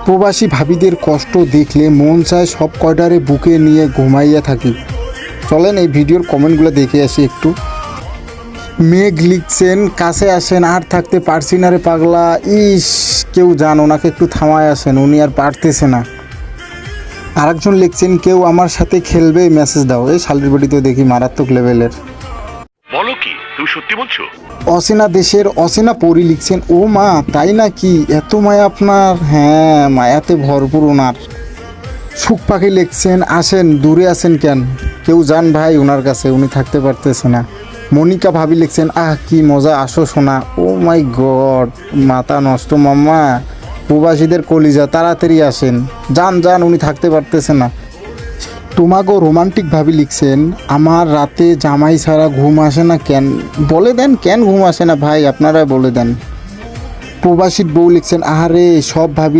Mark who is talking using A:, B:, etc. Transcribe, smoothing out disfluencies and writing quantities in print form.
A: প্রবাসী ভাবিদের কষ্ট দেখলে মন চায় সব কয়টারে বুকে নিয়ে ঘুমাইয়া থাকি। চলেন এই ভিডিওর কমেন্টগুলো দেখে আসি একটু। মেঘ লিখছেন, কাছে আসেন, আর থাকতে পারছি না রে পাগলা। ইস, কেউ যান ওনাকে একটু থামায় আসেন, উনি আর পারতেছে না। আরেকজন লিখছেন, কেউ আমার সাথে খেলবে, মেসেজ দাও। এই শালির বাড়ি তো দেখি মারাত্মক লেভেলের।
B: বলো কি, তুমি সত্যি বলছো?
A: অচেনা দেশের অচেনা পরি লিখছেন, ও মা তাই নাকি, এত মায়া আপনার? হ্যাঁ, মায়াতে ভরপুর ওনার। সুখ পাখি লিখছেন, আসেন, দূরে আছেন কেন, কেউ যান ভাই ওনার কাছে, উনি থাকতে পারতেছে না। মনিকা ভাবি লিখছেন, আহ কি মজা, আসো শোনা। ও মাই গড, মাথা নষ্ট মাম্মা, প্রবাসীদের কলিজা, তাড়াতাড়ি আসেন, যান যান, উনি থাকতে পারতেছে না। তোমাগো রোমান্টিক ভাবি লিখছেন, আমার রাতে জামাই ছাড়া ঘুম আসে না কেন, বলে দেন কেন ঘুম আসে না ভাই, আপনারা বলে দেন। প্রবাসীর বউ লিখছেন, আহারে সব ভাবিরা